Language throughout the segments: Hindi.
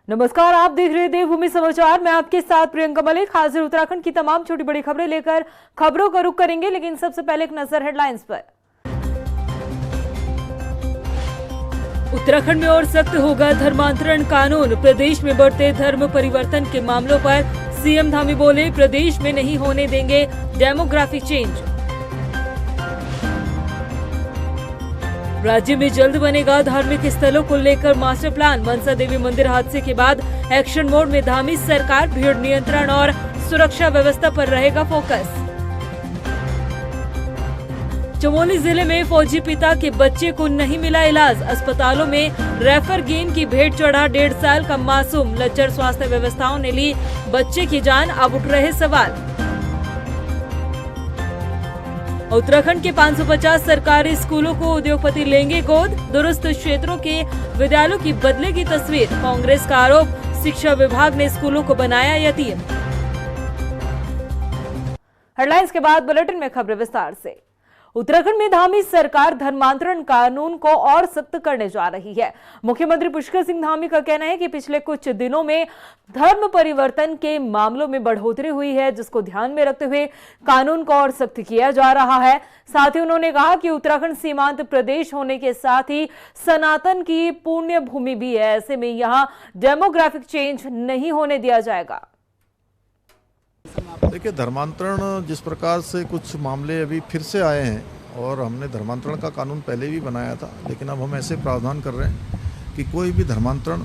नमस्कार, आप देख रहे हैं देवभूमि समाचार। मैं आपके साथ प्रियंका मलिक हाजिर। उत्तराखंड की तमाम छोटी बड़ी खबरें लेकर खबरों का रुख करेंगे, लेकिन सबसे पहले एक नजर हेडलाइंस पर। उत्तराखंड में और सख्त होगा धर्मांतरण कानून। प्रदेश में बढ़ते धर्म परिवर्तन के मामलों पर सीएम धामी बोले, प्रदेश में नहीं होने देंगे डेमोग्राफिक चेंज। राज्य में जल्द बनेगा धार्मिक स्थलों को लेकर मास्टर प्लान। मनसा देवी मंदिर हादसे के बाद एक्शन मोड में धामी सरकार। भीड़ नियंत्रण और सुरक्षा व्यवस्था पर रहेगा फोकस। चमोली जिले में फौजी पिता के बच्चे को नहीं मिला इलाज। अस्पतालों में रेफर गेन की भेंट चढ़ा 1.5 साल का मासूम। लचर स्वास्थ्य व्यवस्थाओं ने ली बच्चे की जान, अब उठ रहे सवाल। उत्तराखंड के 550 सरकारी स्कूलों को उद्योगपति लेंगे गोद। दुरुस्त क्षेत्रों के विद्यालयों की बदलेगी तस्वीर। कांग्रेस का आरोप, शिक्षा विभाग ने स्कूलों को बनाया यतीम। हेडलाइंस के बाद बुलेटिन में खबरें विस्तार से। उत्तराखंड में धामी सरकार धर्मांतरण कानून को और सख्त करने जा रही है। मुख्यमंत्री पुष्कर सिंह धामी का कहना है कि पिछले कुछ दिनों में धर्म परिवर्तन के मामलों में बढ़ोतरी हुई है, जिसको ध्यान में रखते हुए कानून को और सख्त किया जा रहा है। साथ ही उन्होंने कहा कि उत्तराखंड सीमांत प्रदेश होने के साथ ही सनातन की पुण्य भूमि भी है। ऐसे में यहाँ डेमोग्राफिक चेंज नहीं होने दिया जाएगा। देखिए, धर्मांतरण जिस प्रकार से कुछ मामले अभी फिर से आए हैं, और हमने धर्मांतरण का कानून पहले भी बनाया था, लेकिन अब हम ऐसे प्रावधान कर रहे हैं कि कोई भी धर्मांतरण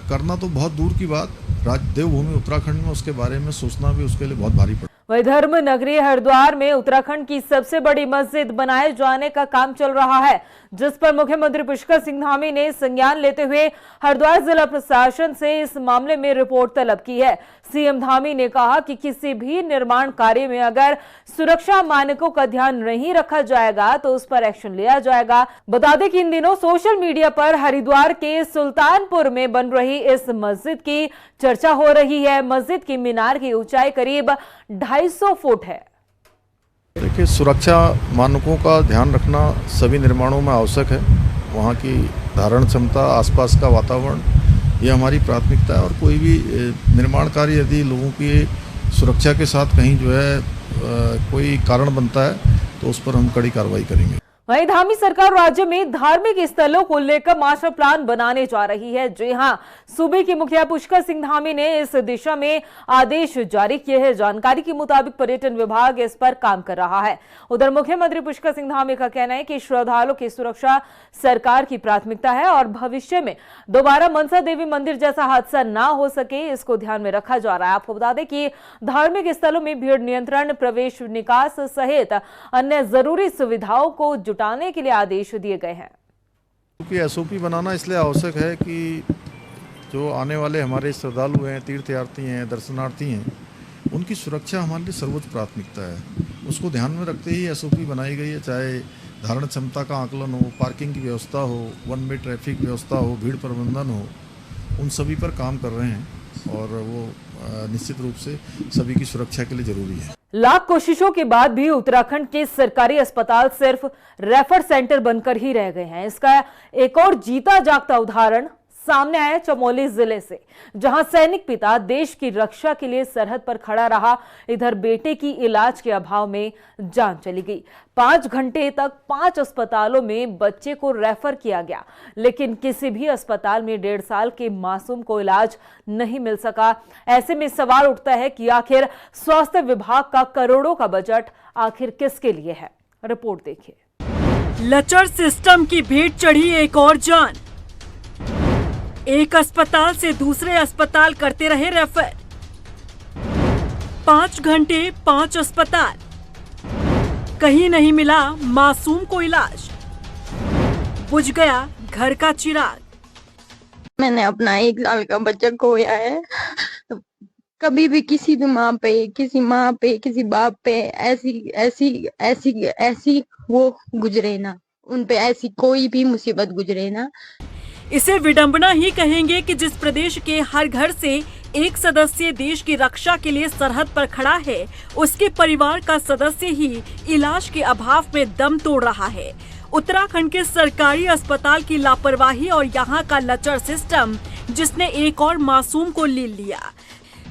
करना तो बहुत दूर की बात, देवभूमि उत्तराखंड में उसके बारे में सोचना भी उसके लिए बहुत भारी पड़ा। वही धर्म नगरी हरिद्वार में उत्तराखंड की सबसे बड़ी मस्जिद बनाए जाने का काम चल रहा है, जिस पर मुख्यमंत्री पुष्कर सिंह धामी ने संज्ञान लेते हुए हरिद्वार जिला प्रशासन से इस मामले में रिपोर्ट तलब की है। सीएम धामी ने कहा कि किसी भी निर्माण कार्य में अगर सुरक्षा मानकों का ध्यान नहीं रखा जाएगा तो उस पर एक्शन लिया जाएगा। बता दें कि इन दिनों सोशल मीडिया पर हरिद्वार के सुल्तानपुर में बन रही इस मस्जिद की चर्चा हो रही है। मस्जिद की मीनार की ऊंचाई करीब 250 फुट है। देखिए, सुरक्षा मानकों का ध्यान रखना सभी निर्माणों में आवश्यक है। वहाँ की धारण क्षमता, आसपास का वातावरण, ये हमारी प्राथमिकता है। और कोई भी निर्माण कार्य यदि लोगों की सुरक्षा के साथ कहीं जो है कोई कारण बनता है तो उस पर हम कड़ी कार्रवाई करेंगे। वहीं धामी सरकार राज्य में धार्मिक स्थलों को लेकर मास्टर प्लान बनाने जा रही है। जी हां, सूबे के मुखिया पुष्कर सिंह धामी ने इस दिशा में आदेश जारी किए हैं। जानकारी के मुताबिक पर्यटन विभाग इस पर काम कर रहा है। उधर मुख्यमंत्री पुष्कर सिंह धामी का कहना है कि श्रद्धालुओं की सुरक्षा सरकार की प्राथमिकता है और भविष्य में दोबारा मनसा देवी मंदिर जैसा हादसा ना हो सके, इसको ध्यान में रखा जा रहा है। आपको बता दें कि धार्मिक स्थलों में भीड़ नियंत्रण, प्रवेश निकास सहित अन्य जरूरी सुविधाओं को जुटाने के लिए आदेश दिए गए हैं। क्योंकि एसओपी बनाना इसलिए आवश्यक है कि जो आने वाले हमारे श्रद्धालु हैं, तीर्थयात्री हैं, दर्शनार्थी हैं, उनकी सुरक्षा हमारे लिए सर्वोच्च प्राथमिकता है। उसको ध्यान में रखते ही एसओपी बनाई गई है। चाहे धारण क्षमता का आकलन हो, पार्किंग की व्यवस्था हो, वन वे ट्रैफिक व्यवस्था हो, भीड़ प्रबंधन हो, उन सभी पर काम कर रहे हैं और वो निश्चित रूप से सभी की सुरक्षा के लिए जरूरी है। लाख कोशिशों के बाद भी उत्तराखंड के सरकारी अस्पताल सिर्फ रेफर सेंटर बनकर ही रह गए हैं। इसका एक और जीता जागता उदाहरण सामने आया चमोली जिले से, जहां सैनिक पिता देश की रक्षा के लिए सरहद पर खड़ा रहा। इधर बेटे की इलाज के अभाव में जान चली गई। 5 घंटे तक 5 अस्पतालों में बच्चे को रेफर किया गया, लेकिन किसी भी अस्पताल में 1.5 साल के मासूम को इलाज नहीं मिल सका। ऐसे में सवाल उठता है कि आखिर स्वास्थ्य विभाग का करोड़ों का बजट आखिर किसके लिए है। रिपोर्ट देखिए। लचर सिस्टम की भेंट चढ़ी एक और जान। एक अस्पताल से दूसरे अस्पताल करते रहे रेफर। 5 घंटे 5 अस्पताल, कहीं नहीं मिला मासूम को इलाज। बुझ गया घर का चिराग। मैंने अपना 1 साल का बच्चा खोया है। कभी भी किसी भी माँ पे, किसी बाप पे ऐसी वो गुजरे ना, उन पे ऐसी कोई भी मुसीबत गुजरे ना। इसे विडंबना ही कहेंगे कि जिस प्रदेश के हर घर से एक सदस्य देश की रक्षा के लिए सरहद पर खड़ा है, उसके परिवार का सदस्य ही इलाज के अभाव में दम तोड़ रहा है। उत्तराखंड के सरकारी अस्पताल की लापरवाही और यहाँ का लचर सिस्टम जिसने एक और मासूम को ले लिया।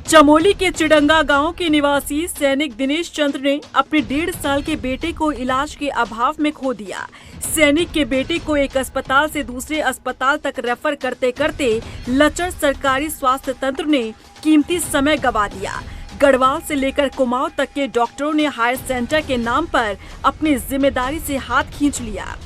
चमोली के चिडंगा गांव के निवासी सैनिक दिनेश चंद्र ने अपने 1.5 साल के बेटे को इलाज के अभाव में खो दिया। सैनिक के बेटे को एक अस्पताल से दूसरे अस्पताल तक रेफर करते करते लचर सरकारी स्वास्थ्य तंत्र ने कीमती समय गंवा दिया। गढ़वाल से लेकर कुमाऊं तक के डॉक्टरों ने हायर सेंटर के नाम पर अपनी जिम्मेदारी से हाथ खींच लिया।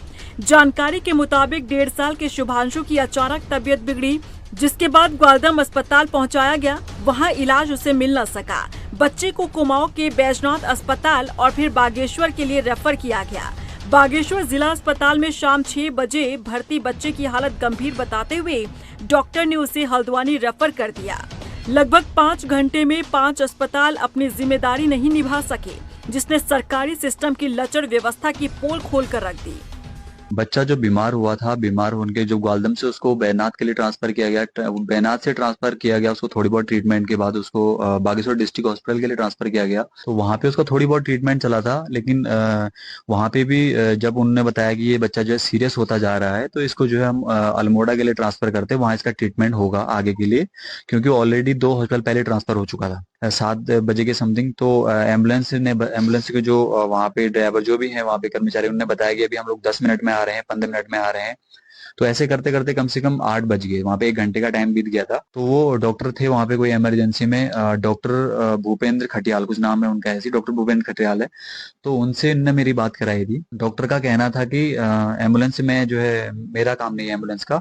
जानकारी के मुताबिक 1.5 साल के शुभांशु की अचानक तबीयत बिगड़ी, जिसके बाद ग्वालदम अस्पताल पहुंचाया गया। वहां इलाज उसे मिल न सका। बच्चे को कुमाऊं के बैजनाथ अस्पताल और फिर बागेश्वर के लिए रेफर किया गया। बागेश्वर जिला अस्पताल में शाम 6 बजे भर्ती बच्चे की हालत गंभीर बताते हुए डॉक्टर ने उसे हल्द्वानी रेफर कर दिया। लगभग 5 घंटे में 5 अस्पताल अपनी जिम्मेदारी नहीं निभा सके, जिसने सरकारी सिस्टम की लचर व्यवस्था की पोल खोल कर रख दी। बच्चा जो बीमार हुआ था, बीमार होने के जो ग्वालदम से उसको बैजनाथ के लिए ट्रांसफर किया गया, बैजनाथ से ट्रांसफर किया गया, उसको थोड़ी बहुत ट्रीटमेंट के बाद उसको बागेश्वर डिस्ट्रिक्ट हॉस्पिटल के लिए ट्रांसफर किया गया। तो वहाँ पे उसका थोड़ी बहुत ट्रीटमेंट चला था, लेकिन वहाँ पे भी जब उन्होंने बताया कि ये बच्चा जो है सीरियस होता जा रहा है, तो इसको जो है हम अल्मोड़ा के लिए ट्रांसफर करते हैं, वहाँ इसका ट्रीटमेंट होगा आगे के लिए, क्योंकि ऑलरेडी 2 हॉस्पिटल पहले ट्रांसफर हो चुका था 7 बजे के समथिंग। तो एम्बुलेंस के जो वहाँ पे ड्राइवर जो भी है, वहाँ पे कर्मचारी, उन्होंने बताया कि अभी हम लोग 10 मिनट में आ रहे हैं, 15 मिनट में आ रहे हैं। तो ऐसे करते करते कम से कम 8 बज गए, वहाँ पे 1 घंटे का टाइम बीत गया था। तो वो डॉक्टर थे वहाँ पे कोई इमरजेंसी में, डॉक्टर भूपेंद्र खटियाल कुछ नाम है उनका, ऐसी डॉक्टर भूपेंद्र खटियाल है। तो उनसे इनने मेरी बात कराई थी। डॉक्टर का कहना था कि एम्बुलेंस में जो है मेरा काम नहीं है एम्बुलेंस का।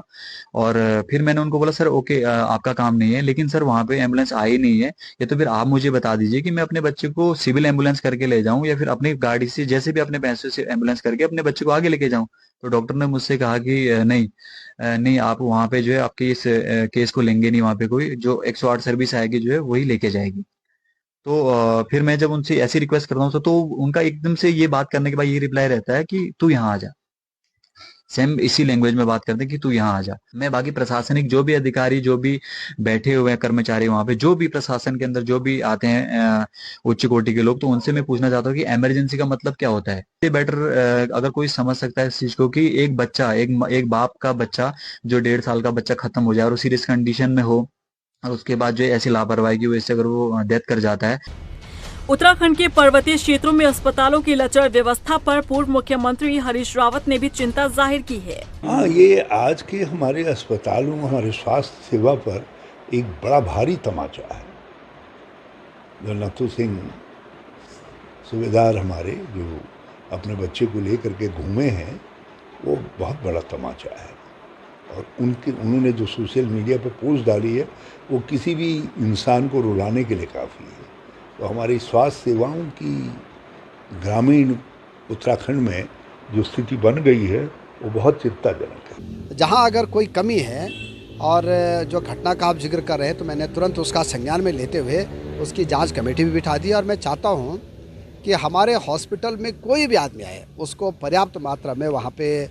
और फिर मैंने उनको बोला सर ओके आपका काम नहीं है, लेकिन सर वहाँ पे एम्बुलेंस आई नहीं है, या तो फिर आप मुझे बता दीजिए कि मैं अपने बच्चे को सिविल एम्बुलेंस करके ले जाऊँ, या फिर अपनी गाड़ी से जैसे भी अपने पैसे से एम्बुलेंस करके अपने बच्चे को आगे लेके जाऊँ। तो डॉक्टर ने मुझसे कहा कि नहीं आप वहाँ पे जो है आपके इस केस को लेंगे नहीं, वहाँ पे कोई जो 108 सर्विस आएगी जो है वही लेके जाएगी। तो फिर मैं जब उनसे ऐसी रिक्वेस्ट करता हूँ तो उनका एकदम से ये बात करने के बाद ये रिप्लाई रहता है कि तू यहाँ आ जा। सेम इसी लैंग्वेज में बात करते हैं कि तू यहाँ आ जा। मैं बाकी प्रशासनिक जो भी अधिकारी, जो भी बैठे हुए हैं कर्मचारी वहाँ पे, जो भी प्रशासन के अंदर जो भी आते हैं उच्च कोटि के लोग, तो उनसे मैं पूछना चाहता हूँ कि इमरजेंसी का मतलब क्या होता है। इससे बेटर अगर कोई समझ सकता है इस चीज को कि एक बच्चा, एक बाप का बच्चा जो 1.5 साल का बच्चा खत्म हो जाए और सीरियस कंडीशन में हो, और उसके बाद जो ऐसी लापरवाही की वजह से अगर वो डेथ कर जाता है। उत्तराखंड के पर्वतीय क्षेत्रों में अस्पतालों की लचर व्यवस्था पर पूर्व मुख्यमंत्री हरीश रावत ने भी चिंता जाहिर की है। हाँ, ये आज के हमारे अस्पतालों, हमारे स्वास्थ्य सेवा पर एक बड़ा भारी तमाचा है। जो नथु सिंह सूबेदार हमारे जो अपने बच्चे को लेकर के घूमे हैं, वो बहुत बड़ा तमाचा है। और उन्होंने जो सोशल मीडिया पर पोस्ट डाली है, वो किसी भी इंसान को रुलाने के लिए काफ़ी है। तो हमारी स्वास्थ्य सेवाओं की ग्रामीण उत्तराखंड में जो स्थिति बन गई है, वो बहुत चिंताजनक है। जहां अगर कोई कमी है और जो घटना का आप जिक्र कर रहे हैं, तो मैंने तुरंत उसका संज्ञान में लेते हुए उसकी जांच कमेटी भी बिठा दी। और मैं चाहता हूं कि हमारे हॉस्पिटल में कोई भी आदमी आए, उसको पर्याप्त मात्रा में वहां पे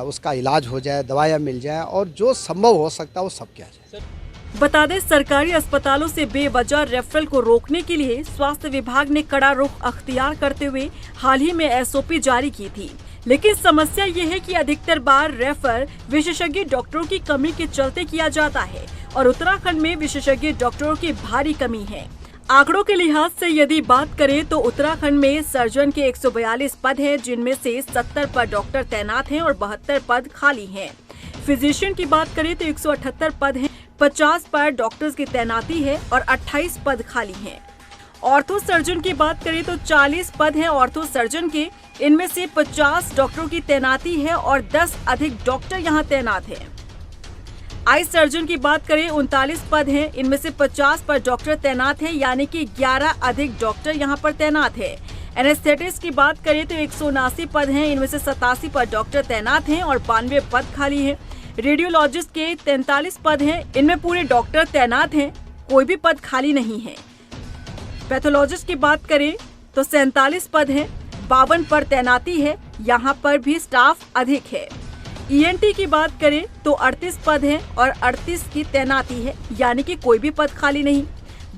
उसका इलाज हो जाए, दवाइयाँ मिल जाए, और जो संभव हो सकता है वो सब किया जाए। बता दें, सरकारी अस्पतालों से बेवजह रेफरल को रोकने के लिए स्वास्थ्य विभाग ने कड़ा रुख अख्तियार करते हुए हाल ही में एसओपी जारी की थी। लेकिन समस्या ये है कि अधिकतर बार रेफर विशेषज्ञ डॉक्टरों की कमी के चलते किया जाता है और उत्तराखंड में विशेषज्ञ डॉक्टरों की भारी कमी है। आंकड़ों के लिहाज से यदि बात करें तो उत्तराखंड में सर्जन के 142 पद हैं, जिनमें से 70 पद डॉक्टर तैनात हैं और 72 पद खाली हैं। फिजिशियन की बात करें तो 178 पद हैं, 50 पद डॉक्टर्स की तैनाती है और 28 पद खाली हैं। ऑर्थो सर्जन की बात करें तो 40 पद हैं ऑर्थो सर्जन के, इनमें से 50 डॉक्टरों की तैनाती है और 10 अधिक डॉक्टर यहां तैनात हैं। आई सर्जन की बात करें 39 पद हैं, इनमें से 50 पर डॉक्टर तैनात हैं, यानी कि 11 अधिक डॉक्टर यहां पर तैनात हैं। एनेस्थेटिस्ट की बात करें तो 179 पद हैं, इनमें से 87 पर डॉक्टर तैनात हैं और 92 पद खाली हैं। रेडियोलॉजिस्ट के 43 पद हैं, इनमें पूरे डॉक्टर तैनात हैं, कोई भी पद खाली नहीं है। पैथोलॉजिस्ट की बात करें तो 47 पद हैं, 52 पर तैनाती है, यहाँ पर भी स्टाफ अधिक है। ईएनटी की बात करें तो 38 पद हैं और 38 की तैनाती है, यानी कि कोई भी पद खाली नहीं।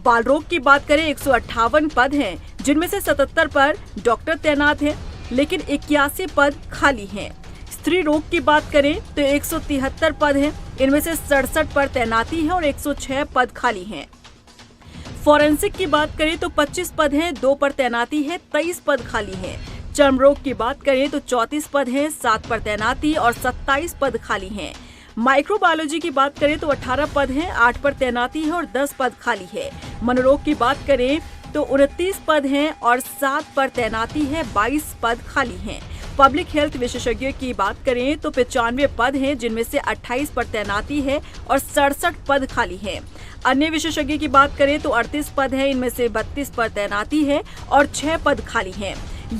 बाल रोग की बात करें 158 पद हैं, जिनमें से 77 पर डॉक्टर तैनात हैं, लेकिन 81 पद खाली हैं। स्त्री रोग की बात करें तो 173 पद हैं, इनमें से 67 पर तैनाती है और 106 पद खाली हैं। फॉरेंसिक की बात करें तो 25 पद हैं, 2 पर तैनाती है, 23 पद खाली हैं। चर्म रोग की बात करें तो 34 पद हैं, 7 पर तैनाती और 27 पद खाली हैं। माइक्रोबायोलॉजी की बात करें तो 18 पद हैं, 8 पर तैनाती है और 10 पद खाली है। मनोरोग की बात करें तो 29 पद हैं और 7 पर तैनाती है, 22 पद खाली हैं। पब्लिक हेल्थ विशेषज्ञ की बात करें तो 95 पद हैं, जिनमें से 28 पर तैनाती है और 67 पद खाली हैं। अन्य विशेषज्ञ की बात करें तो 38 पद हैं, इनमें से 32 पर तैनाती है और 6 पद खाली हैं।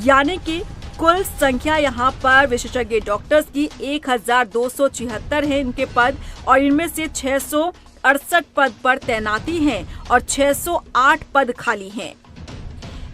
यानी कि कुल संख्या यहाँ पर विशेषज्ञ डॉक्टर्स की 1276 है इनके पद, और इनमें से 668 पद पर तैनाती हैं और 608 पद खाली हैं।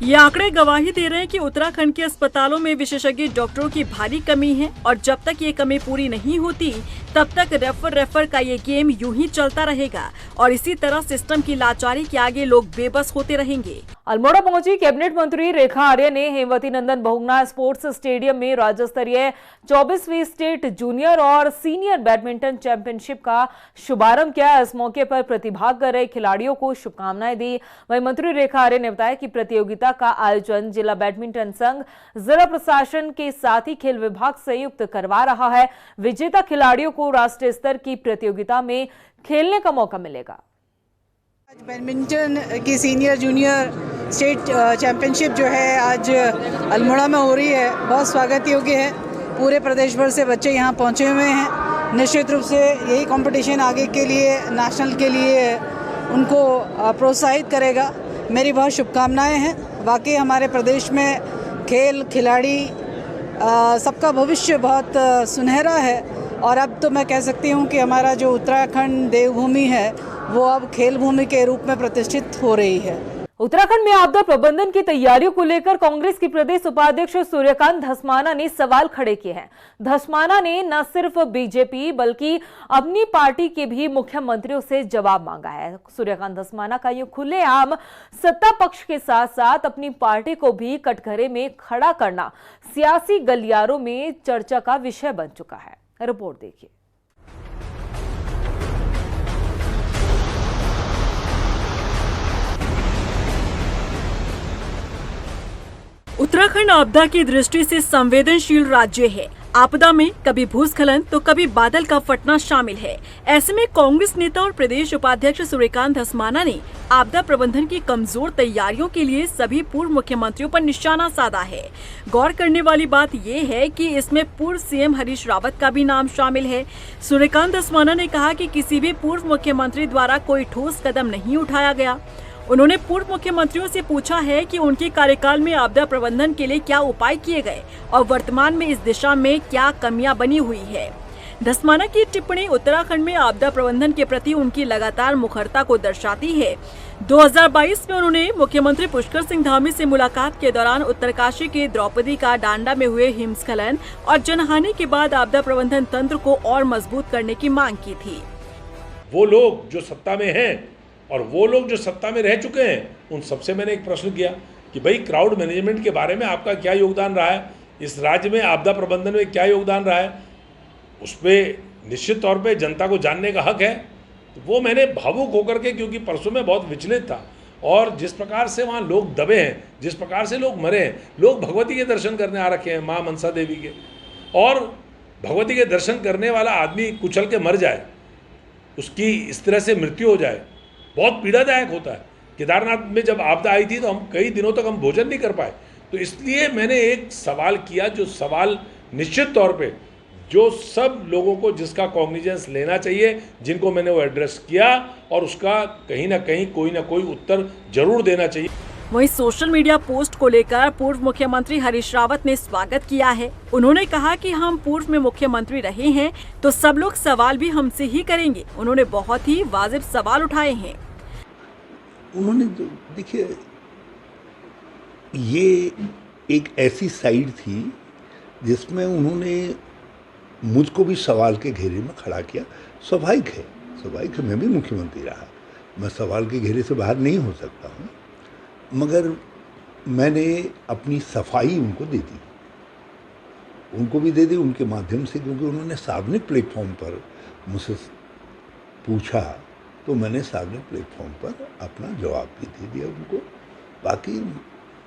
ये आंकड़े गवाही दे रहे हैं कि उत्तराखंड के अस्पतालों में विशेषज्ञ डॉक्टरों की भारी कमी है, और जब तक ये कमी पूरी नहीं होती तब तक रेफर का ये गेम यूं ही चलता रहेगा और इसी तरह सिस्टम की लाचारी के आगे लोग बेबस होते रहेंगे। अल्मोड़ा पहुंची कैबिनेट मंत्री रेखा आर्य ने हेमवती नंदन बहुगुणा स्पोर्ट्स स्टेडियम में राज्य स्तरीय 24वीं स्टेट जूनियर और सीनियर बैडमिंटन चैंपियनशिप का शुभारंभ किया। इस मौके पर प्रतिभाग कर रहे खिलाड़ियों को शुभकामनाएं दी। वहीं मंत्री रेखा आर्य ने बताया कि प्रतियोगिता का आयोजन जिला बैडमिंटन संघ, जिला प्रशासन के साथ ही खेल विभाग संयुक्त करवा रहा है। विजेता खिलाड़ियों को राष्ट्रीय स्तर की प्रतियोगिता में खेलने का मौका मिलेगा। आज बैडमिंटन की सीनियर जूनियर स्टेट चैंपियनशिप जो है आज अल्मोड़ा में हो रही है, बहुत स्वागत योग्य है। पूरे प्रदेश भर से बच्चे यहाँ पहुँचे हुए हैं। निश्चित रूप से यही कंपटीशन आगे के लिए नेशनल के लिए उनको प्रोत्साहित करेगा। मेरी बहुत शुभकामनाएं हैं। वाकई हमारे प्रदेश में खेल खिलाड़ी सबका भविष्य बहुत सुनहरा है, और अब तो मैं कह सकती हूँ कि हमारा जो उत्तराखंड देवभूमि है वो अब खेल भूमि के रूप में प्रतिष्ठित हो रही है। उत्तराखंड में आपदा प्रबंधन की तैयारियों को लेकर कांग्रेस की प्रदेश उपाध्यक्ष सूर्यकांत धस्माना ने सवाल खड़े किए हैं। धस्माना ने न सिर्फ बीजेपी बल्कि अपनी पार्टी के भी मुख्यमंत्रियों से जवाब मांगा है। सूर्यकांत धस्माना का ये खुलेआम सत्ता पक्ष के साथ साथ अपनी पार्टी को भी कटघरे में खड़ा करना सियासी गलियारों में चर्चा का विषय बन चुका है। रिपोर्ट देखिए। उत्तराखंड आपदा की दृष्टि से संवेदनशील राज्य है। आपदा में कभी भूस्खलन तो कभी बादल का फटना शामिल है। ऐसे में कांग्रेस नेता और प्रदेश उपाध्यक्ष सूर्यकांत धस्माना ने आपदा प्रबंधन की कमजोर तैयारियों के लिए सभी पूर्व मुख्यमंत्रियों पर निशाना साधा है। गौर करने वाली बात ये है कि इसमें पूर्व सीएम हरीश रावत का भी नाम शामिल है। सूर्यकांत धस्माना ने कहा कि किसी भी पूर्व मुख्यमंत्री द्वारा कोई ठोस कदम नहीं उठाया गया। उन्होंने पूर्व मुख्यमंत्रियों से पूछा है कि उनके कार्यकाल में आपदा प्रबंधन के लिए क्या उपाय किए गए और वर्तमान में इस दिशा में क्या कमियां बनी हुई है। धस्माना की टिप्पणी उत्तराखंड में आपदा प्रबंधन के प्रति उनकी लगातार मुखरता को दर्शाती है। 2022 में उन्होंने मुख्यमंत्री पुष्कर सिंह धामी से मुलाकात के दौरान उत्तरकाशी के द्रौपदी का डांडा में हुए हिमस्खलन और जनहानि के बाद आपदा प्रबंधन तंत्र को और मजबूत करने की मांग की थी। वो लोग जो सत्ता में हैं और वो लोग जो सत्ता में रह चुके हैं, उन सबसे मैंने एक प्रश्न किया कि भाई क्राउड मैनेजमेंट के बारे में आपका क्या योगदान रहा है, इस राज्य में आपदा प्रबंधन में क्या योगदान रहा है, उस पर निश्चित तौर पे जनता को जानने का हक है। तो वो मैंने भावुक होकर के, क्योंकि परसों में बहुत विचलित था, और जिस प्रकार से वहाँ लोग दबे हैं, जिस प्रकार से लोग मरे हैं, लोग भगवती के दर्शन करने आ रखे हैं, माँ मनसा देवी के, और भगवती के दर्शन करने वाला आदमी कुचल के मर जाए, उसकी इस तरह से मृत्यु हो जाए, बहुत पीड़ादायक होता है। केदारनाथ में जब आपदा आई थी तो हम कई दिनों तक हम भोजन नहीं कर पाए। तो इसलिए मैंने एक सवाल किया, जो सवाल निश्चित तौर पे जो सब लोगों को जिसका कॉग्निजेंस लेना चाहिए, जिनको मैंने वो एड्रेस किया, और उसका कहीं ना कहीं कोई ना कोई उत्तर जरूर देना चाहिए। वहीं सोशल मीडिया पोस्ट को लेकर पूर्व मुख्यमंत्री हरीश रावत ने स्वागत किया है। उन्होंने कहा कि हम पूर्व में मुख्यमंत्री रहे हैं तो सब लोग सवाल भी हमसे ही करेंगे। उन्होंने बहुत ही वाजिब सवाल उठाए हैं। उन्होंने देखिए, ये एक ऐसी साइड थी जिसमें उन्होंने मुझको भी सवाल के घेरे में खड़ा किया। स्वाभाविक है, मैं भी मुख्यमंत्री रहा, मैं सवाल के घेरे से बाहर नहीं हो सकता हूँ, मगर मैंने अपनी सफाई उनको दे दी, उनको भी दे दी उनके माध्यम से, क्योंकि उन्होंने सार्वजनिक प्लेटफॉर्म पर मुझसे पूछा तो मैंने सामने प्लेटफॉर्म पर अपना जवाब भी दे दिया उनको। बाकी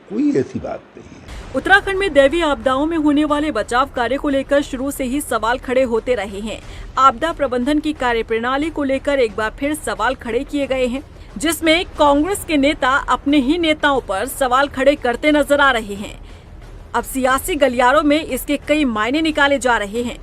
कोई ऐसी बात नहीं है। उत्तराखंड में दैवीय आपदाओं में होने वाले बचाव कार्य को लेकर शुरू से ही सवाल खड़े होते रहे हैं। आपदा प्रबंधन की कार्यप्रणाली को लेकर एक बार फिर सवाल खड़े किए गए हैं, जिसमें कांग्रेस के नेता अपने ही नेताओं पर सवाल खड़े करते नजर आ रहे हैं। अब सियासी गलियारों में इसके कई मायने निकाले जा रहे हैं।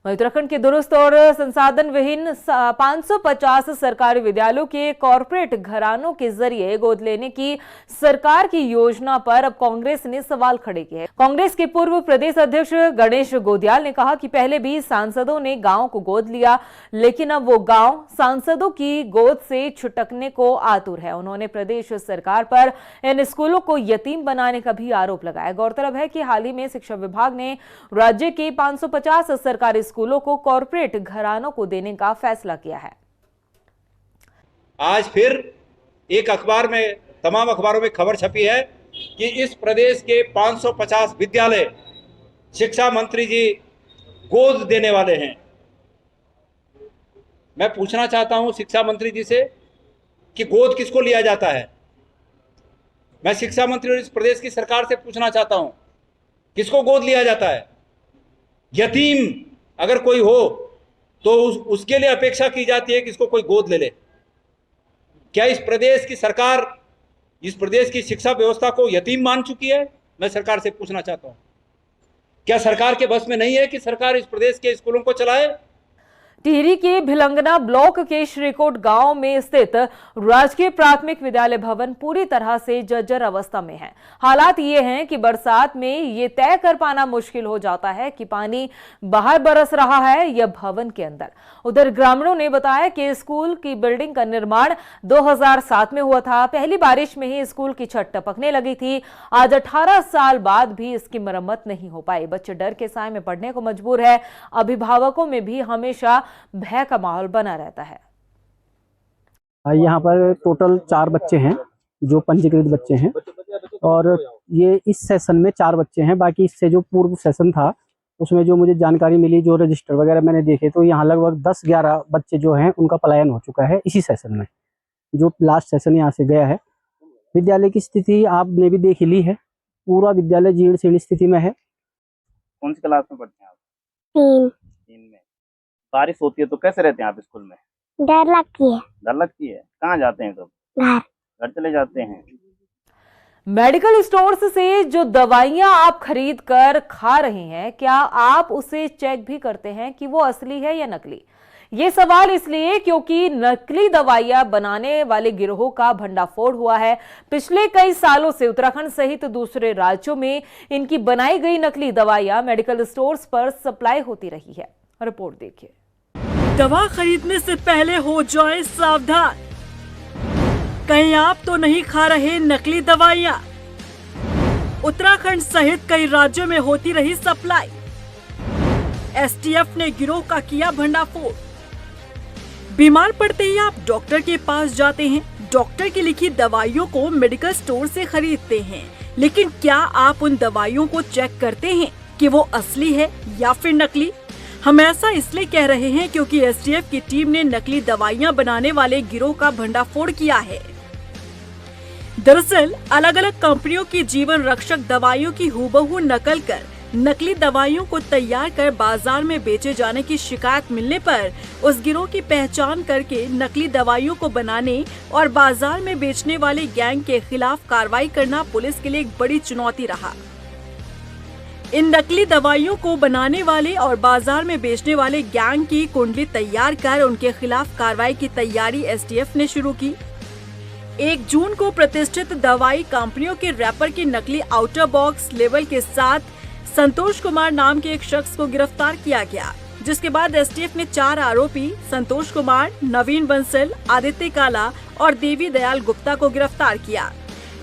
उत्तराखंड के दुरुस्त और संसाधन विहीन 550 सरकारी विद्यालयों के कॉरपोरेट घरानों के जरिए गोद लेने की सरकार की योजना पर अब कांग्रेस ने सवाल खड़े किए हैं। कांग्रेस के पूर्व प्रदेश अध्यक्ष गणेश गोदियाल ने कहा कि पहले भी सांसदों ने गांव को गोद लिया, लेकिन अब वो गांव सांसदों की गोद से छुटकने को आतुर है। उन्होंने प्रदेश सरकार पर इन स्कूलों को यतीम बनाने का भी आरोप लगाया। गौरतलब है कि हाल ही में शिक्षा विभाग ने राज्य के 550 सरकारी स्कूलों को कॉर्पोरेट घरानों को देने का फैसला किया है। आज फिर एक अखबार में, तमाम अखबारों में खबर छपी है कि इस प्रदेश के 550 विद्यालय शिक्षा मंत्री जी गोद देने वाले हैं। मैं पूछना चाहता हूं शिक्षा मंत्री जी से कि गोद किसको लिया जाता है। मैं शिक्षा मंत्री और इस प्रदेश की सरकार से पूछना चाहता हूं किसको गोद लिया जाता है। यतीम अगर कोई हो तो उसके लिए अपेक्षा की जाती है कि इसको कोई गोद ले ले। क्या इस प्रदेश की सरकार इस प्रदेश की शिक्षा व्यवस्था को यतीम मान चुकी है? मैं सरकार से पूछना चाहता हूं, क्या सरकार के बस में नहीं है कि सरकार इस प्रदेश के स्कूलों को चलाए? टिहरी के भिलंगना ब्लॉक के श्रीकोट गांव में स्थित राजकीय प्राथमिक विद्यालय भवन पूरी तरह से जर्जर अवस्था में है। हालात ये हैं कि बरसात में ये तय कर पाना मुश्किल हो जाता है कि पानी बाहर बरस रहा है या भवन के अंदर। उधर ग्रामीणों ने बताया कि स्कूल की बिल्डिंग का निर्माण 2007 में हुआ था। पहली बारिश में ही स्कूल की छत टपकने लगी थी। आज 18 साल बाद भी इसकी मरम्मत नहीं हो पाई। बच्चे डर के साए में पढ़ने को मजबूर है। अभिभावकों में भी हमेशा भय का माहौल बना रहता है। यहाँ पर टोटल 4 बच्चे हैं जो पंजीकृत बच्चे हैं, और ये इस सेशन में 4 बच्चे हैं। बाकी इससे जो पूर्व सेशन था उसमें जो मुझे जानकारी मिली, जो रजिस्टर वगैरह मैंने देखे, तो यहाँ लगभग 10-11 बच्चे जो हैं उनका पलायन हो चुका है इसी सेशन में, जो लास्ट सेशन यहाँ से गया है। विद्यालय की स्थिति आपने भी देख ली है, पूरा विद्यालय जीर्ण शीर्ण स्थिति में है। कौन सी क्लास में पढ़ते हैं आप? 3 में। बारिश होती है तो कैसे रहते हैं आप स्कूल में? डर लगती है। डर लगती है। कहाँ जाते हैं सब? घर चले जाते हैं। मेडिकल स्टोर्स से जो दवाइयां आप खरीद कर खा रहे हैं, क्या आप उसे चेक भी करते हैं कि वो असली है या नकली? ये सवाल इसलिए क्योंकि नकली दवाइयां बनाने वाले गिरोहों का भंडाफोड़ हुआ है। पिछले कई सालों से उत्तराखंड सहित दूसरे राज्यों में इनकी बनाई गई नकली दवाइयां मेडिकल स्टोर्स पर सप्लाई होती रही है। रिपोर्ट देखिए। दवा खरीदने से पहले हो जाए सावधान, कहीं आप तो नहीं खा रहे नकली दवाइयां। उत्तराखंड सहित कई राज्यों में होती रही सप्लाई। एसटीएफ ने गिरोह का किया भंडाफोड़। बीमार पड़ते ही आप डॉक्टर के पास जाते हैं, डॉक्टर की लिखी दवाइयों को मेडिकल स्टोर से खरीदते हैं, लेकिन क्या आप उन दवाइयों को चेक करते हैं कि वो असली है या फिर नकली? हम ऐसा इसलिए कह रहे हैं क्योंकि एसटीएफ की टीम ने नकली दवाइयां बनाने वाले गिरोह का भंडाफोड़ किया है। दरअसल अलग अलग कंपनियों की जीवन रक्षक दवाइयों की हूबहू नकल कर नकली दवाइयों को तैयार कर बाजार में बेचे जाने की शिकायत मिलने पर उस गिरोह की पहचान करके नकली दवाइयों को बनाने और बाजार में बेचने वाले गैंग के खिलाफ कार्रवाई करना पुलिस के लिए एक बड़ी चुनौती रहा। इन नकली दवाइयों को बनाने वाले और बाजार में बेचने वाले गैंग की कुंडली तैयार कर उनके खिलाफ कार्रवाई की तैयारी एसटीएफ ने शुरू की। 1 जून को प्रतिष्ठित दवाई कंपनियों के रैपर की नकली आउटर बॉक्स लेबल के साथ संतोष कुमार नाम के एक शख्स को गिरफ्तार किया गया, जिसके बाद एसटीएफ ने 4 आरोपी संतोष कुमार, नवीन बंसल, आदित्य काला और देवी दयाल गुप्ता को गिरफ्तार किया।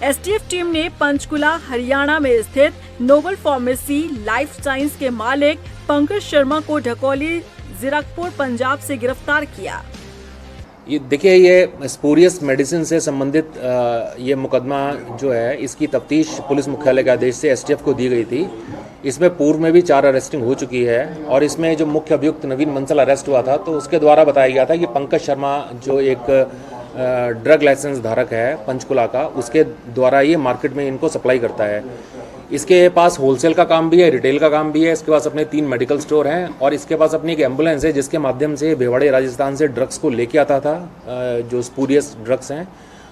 एसटीएफ टीम ने पंचकुला हरियाणा में स्थित नोबल फार्मेसी लाइफ साइंस के मालिक पंकज शर्मा को ढकोली जीरकपुर पंजाब से गिरफ्तार किया। ये देखिए, ये स्पूरियस मेडिसिन से संबंधित ये मुकदमा जो है, इसकी तफ्तीश पुलिस मुख्यालय के आदेश से एसटीएफ को दी गई थी। इसमें पूर्व में भी 4 अरेस्टिंग हो चुकी है और इसमें जो मुख्य अभियुक्त नवीन बंसल अरेस्ट हुआ था, तो उसके द्वारा बताया गया था कि पंकज शर्मा जो एक ड्रग लाइसेंस धारक है पंचकुला का, उसके द्वारा ये मार्केट में इनको सप्लाई करता है। इसके पास होलसेल का काम भी है, रिटेल का काम भी है। इसके पास अपने 3 मेडिकल स्टोर हैं और इसके पास अपनी एक एम्बुलेंस है जिसके माध्यम से भिवाड़ी राजस्थान से ड्रग्स को लेके आता था, जो स्पूरियस ड्रग्स हैं,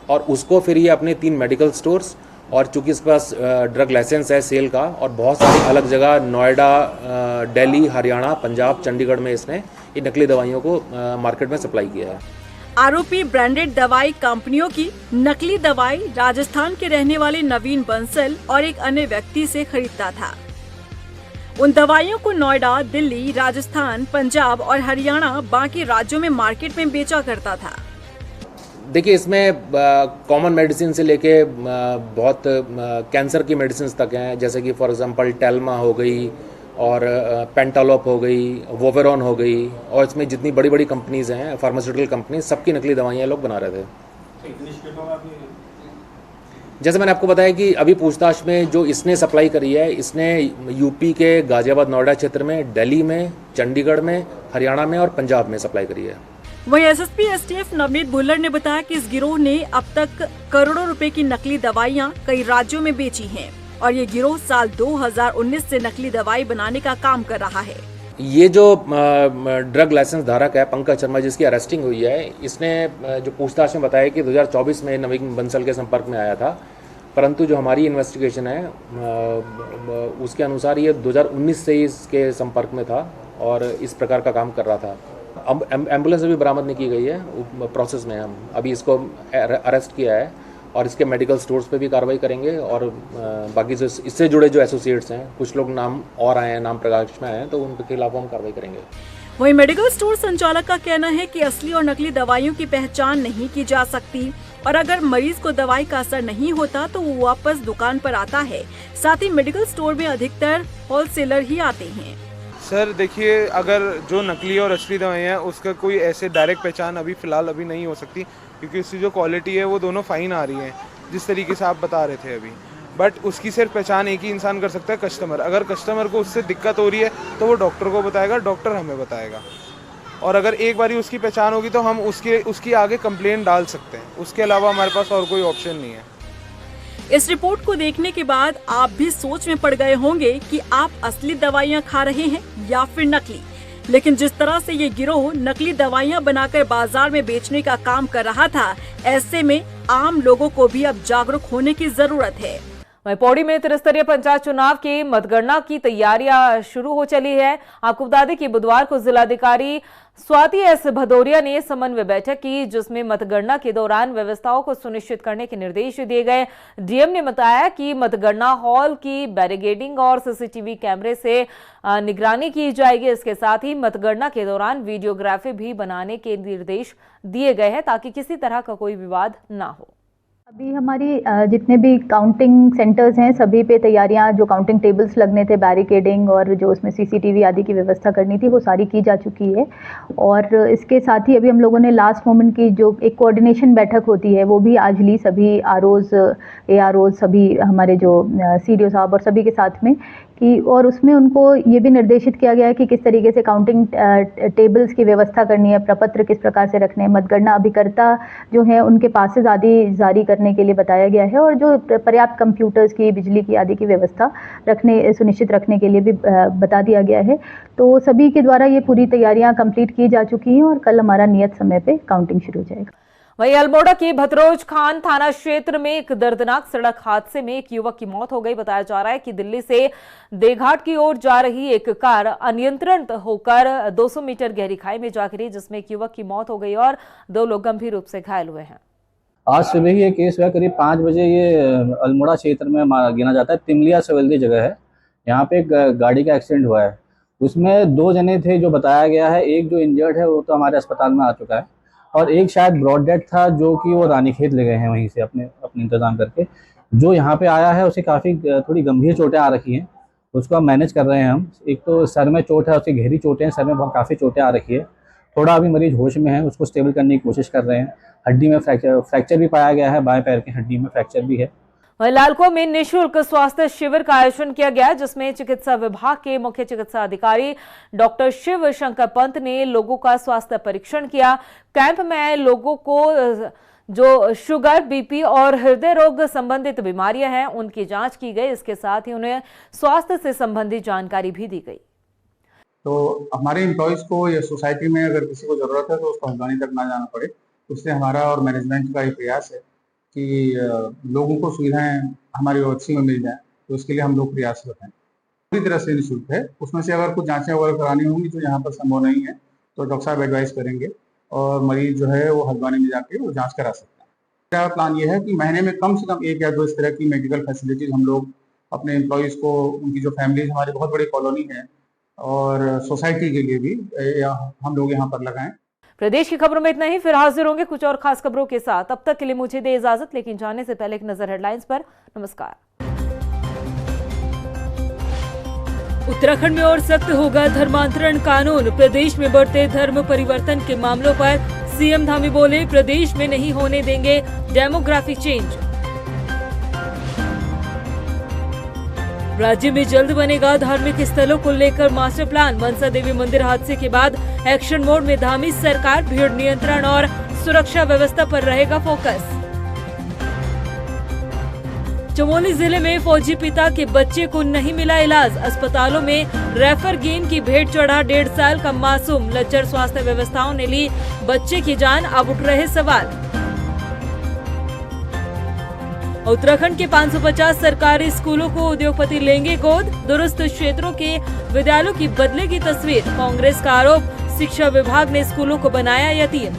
और उसको फिर ये अपने 3 मेडिकल स्टोर्स, और चूंकि इसके पास ड्रग लाइसेंस है सेल का, और बहुत सारी अलग जगह नोएडा, दिल्ली, हरियाणा, पंजाब, चंडीगढ़ में इसने ये नकली दवाइयों को मार्केट में सप्लाई किया है। आरोपी ब्रांडेड दवाई कंपनियों की नकली दवाई राजस्थान के रहने वाले नवीन बंसल और एक अन्य व्यक्ति से खरीदता था। उन दवाइयों को नोएडा, दिल्ली, राजस्थान, पंजाब और हरियाणा बाकी राज्यों में मार्केट में बेचा करता था। देखिए, इसमें कॉमन मेडिसिन से लेके बहुत कैंसर की मेडिसिन तक हैं, जैसे कि फॉर एग्जांपल टेल्मा हो गई और पेंटालोप हो गई, वोवेरॉन हो गई, और इसमें जितनी बड़ी बड़ी कंपनीज हैं, फार्मास्यूटिकल कंपनीज, सबकी नकली दवाइयाँ लोग बना रहे थे। जैसे मैंने आपको बताया कि अभी पूछताछ में जो इसने सप्लाई करी है, इसने यूपी के गाजियाबाद, नोएडा क्षेत्र में, दिल्ली में, चंडीगढ़ में, हरियाणा में और पंजाब में सप्लाई करी है। वहीं एसएसपी एसटीएफ नवनीत भुल्लर ने बताया कि इस गिरोह ने अब तक करोड़ों रुपए की नकली दवाइयां कई राज्यों में बेची हैं और ये गिरोह साल 2019 से नकली दवाई बनाने का काम कर रहा है। ये जो ड्रग लाइसेंस धारक है पंकज शर्मा, जिसकी अरेस्टिंग हुई है, इसने जो पूछताछ में बताया कि 2024 में नवीन बंसल के संपर्क में आया था, परंतु जो हमारी इन्वेस्टिगेशन है उसके अनुसार ये 2019 से ही इसके संपर्क में था और इस प्रकार का काम कर रहा था। एम्बुलेंस अभी बरामद नहीं की गई है, प्रोसेस में हम अभी इसको अरेस्ट किया है और इसके मेडिकल स्टोर्स पे भी कार्रवाई करेंगे और बाकी जो इससे जुड़े जो एसोसिएट्स हैं, कुछ लोग नाम और आए हैं, नाम प्रकाश में आए हैं, तो उनके खिलाफ हम कार्रवाई करेंगे। वहीं मेडिकल स्टोर संचालक का कहना है कि असली और नकली दवाइयों की पहचान नहीं की जा सकती और अगर मरीज को दवाई का असर नहीं होता तो वो वापस दुकान पर आता है। साथ ही मेडिकल स्टोर में अधिकतर होलसेलर ही आते हैं। सर देखिए, अगर जो नकली और असली दवाइयाँ हैं उसका कोई ऐसे डायरेक्ट पहचान अभी फ़िलहाल अभी नहीं हो सकती, क्योंकि उसकी जो क्वालिटी है वो दोनों फ़ाइन आ रही हैं, जिस तरीके से आप बता रहे थे अभी। बट उसकी सिर्फ पहचान एक ही इंसान कर सकता है, कस्टमर। अगर कस्टमर को उससे दिक्कत हो रही है तो वो डॉक्टर को बताएगा, डॉक्टर हमें बताएगा, और अगर एक बारी उसकी पहचान होगी तो हम उसकी आगे कंप्लेंट डाल सकते हैं। उसके अलावा हमारे पास और कोई ऑप्शन नहीं है। इस रिपोर्ट को देखने के बाद आप भी सोच में पड़ गए होंगे कि आप असली दवाइयां खा रहे हैं या फिर नकली। लेकिन जिस तरह से ये गिरोह नकली दवाइयां बनाकर बाजार में बेचने का काम कर रहा था, ऐसे में आम लोगों को भी अब जागरूक होने की जरूरत है। वहीं पौड़ी में त्रिस्तरीय पंचायत चुनाव की मतगणना की तैयारियां शुरू हो चली है। आपको बता दें कि बुधवार को जिलाधिकारी स्वाति एस भदौरिया ने समन्वय बैठक की, जिसमें मतगणना के दौरान व्यवस्थाओं को सुनिश्चित करने के निर्देश दिए गए। डीएम ने बताया कि मतगणना हॉल की बैरिकेडिंग और सीसीटीवी कैमरे से निगरानी की जाएगी। इसके साथ ही मतगणना के दौरान वीडियोग्राफी भी बनाने के निर्देश दिए गए हैं ताकि किसी तरह का कोई विवाद ना हो। अभी हमारी जितने भी काउंटिंग सेंटर्स हैं सभी पे तैयारियां, जो काउंटिंग टेबल्स लगने थे, बैरिकेडिंग और जो उसमें सीसीटीवी आदि की व्यवस्था करनी थी, वो सारी की जा चुकी है। और इसके साथ ही अभी हम लोगों ने लास्ट मोमेंट की जो एक कोऑर्डिनेशन बैठक होती है वो भी आज ली, सभी आरओज, एआरओज, सभी हमारे जो सीडीओ साहब और सभी के साथ में की, और उसमें उनको ये भी निर्देशित किया गया है कि किस तरीके से काउंटिंग टेबल्स की व्यवस्था करनी है, प्रपत्र किस प्रकार से रखने हैं, मतगणना अभिकर्ता जो है उनके पासेज आदि जारी करने के लिए बताया गया है, और जो पर्याप्त कंप्यूटर्स की, बिजली की आदि की व्यवस्था सुनिश्चित रखने के लिए भी बता दिया गया है। तो सभी के द्वारा ये पूरी तैयारियां कंप्लीट की जा चुकी हैं और कल हमारा नियत समय पे काउंटिंग शुरू हो जाएगा। वहीं अल्मोड़ा के भतरोज खान थाना क्षेत्र में एक दर्दनाक सड़क हादसे में एक युवक की मौत हो गई। बताया जा रहा है कि दिल्ली से देघाट की ओर जा रही एक कार अनियंत्रित होकर 200 मीटर गहरी खाई में जा गिरी, जिसमें एक युवक की मौत हो गई और 2 लोग गंभीर रूप से घायल हुए हैं। आज सुबह ही ये केस हुआ, करीब 5 बजे। ये अल्मोड़ा क्षेत्र में गिना जाता है, तिमलिया सवेल्दी जगह है। यहाँ पे एक गाड़ी का एक्सीडेंट हुआ है, उसमें 2 जने थे जो बताया गया है। एक जो इंजर्ड है वो तो हमारे अस्पताल में आ चुका है और एक शायद ब्रॉड डेड था जो कि वो रानीखेत ले गए हैं वहीं से अपने इंतजाम करके। जो यहाँ पे आया है उसे काफ़ी थोड़ी गंभीर चोटें आ रखी हैं, उसको हम मैनेज कर रहे हैं हम। एक तो सर में चोट है, उसकी गहरी चोटें हैं, सर में काफ़ी चोटें आ रखी है थोड़ा अभी मरीज होश में है, उसको स्टेबल करने की कोशिश कर रहे हैं। हड्डी में फ्रैक्चर भी पाया गया है, बाएं पैर की हड्डी में फ्रैक्चर भी है। वहीं लालकुआ में निःशुल्क स्वास्थ्य शिविर का आयोजन किया गया, जिसमें चिकित्सा विभाग के मुख्य चिकित्सा अधिकारी डॉक्टर शिव शंकर पंत ने लोगों का स्वास्थ्य परीक्षण किया। कैंप में आए लोगों को जो शुगर, बीपी और हृदय रोग संबंधित बीमारियां हैं उनकी जांच की गई। इसके साथ ही उन्हें स्वास्थ्य से संबंधित जानकारी भी दी गई। तो हमारे एम्प्लॉयज को या सोसाइटी में अगर किसी को जरूरत है तो उसको हल्द्वानी तक ना जाना पड़े, उससे हमारा और मैनेजमेंट का ये प्रयास है कि लोगों को सुविधाएं हमारी ओएचसी में मिल जाए, तो उसके लिए हम लोग प्रयासरत हैं। पूरी तरह से निःशुल्क है। उसमें से अगर कुछ जांचें वगैरह करानी होंगी जो यहाँ पर संभव नहीं है तो डॉक्टर साहब एडवाइस करेंगे और मरीज जो है वो हल्द्वानी में जाके वो जांच करा सकता है। मेरा प्लान ये है कि महीने में कम से कम 1 या 2 इस तरह की मेडिकल फैसिलिटीज हम लोग अपने एम्प्लॉयज़ को, उनकी जो फैमिलीज, हमारी बहुत बड़ी कॉलोनी है और सोसाइटी के लिए भी हम लोग यहाँ पर लगाएं। प्रदेश की खबरों में इतना ही। फिर हाजिर होंगे कुछ और खास खबरों के साथ। तब तक के लिए मुझे दे इजाजत, लेकिन जाने से पहले एक नजर हेडलाइंस पर। नमस्कार। उत्तराखंड में और सख्त होगा धर्मांतरण कानून। प्रदेश में बढ़ते धर्म परिवर्तन के मामलों पर सीएम धामी बोले, प्रदेश में नहीं होने देंगे डेमोग्राफिक चेंज। राज्य में जल्द बनेगा धार्मिक स्थलों को लेकर मास्टर प्लान। मनसा देवी मंदिर हादसे के बाद एक्शन मोड में धामी सरकार। भीड़ नियंत्रण और सुरक्षा व्यवस्था पर रहेगा फोकस। चमोली जिले में फौजी पिता के बच्चे को नहीं मिला इलाज। अस्पतालों में रेफर गेन की भेंट चढ़ा 1.5 साल का मासूम। लचर स्वास्थ्य व्यवस्थाओं ने ली बच्चे की जान, अब उठ रहे सवाल। उत्तराखंड के 550 सरकारी स्कूलों को उद्योगपति लेंगे गोद। दूरस्थ क्षेत्रों के विद्यालयों की बदलेगी तस्वीर। कांग्रेस का आरोप, शिक्षा विभाग ने स्कूलों को बनाया यतीम।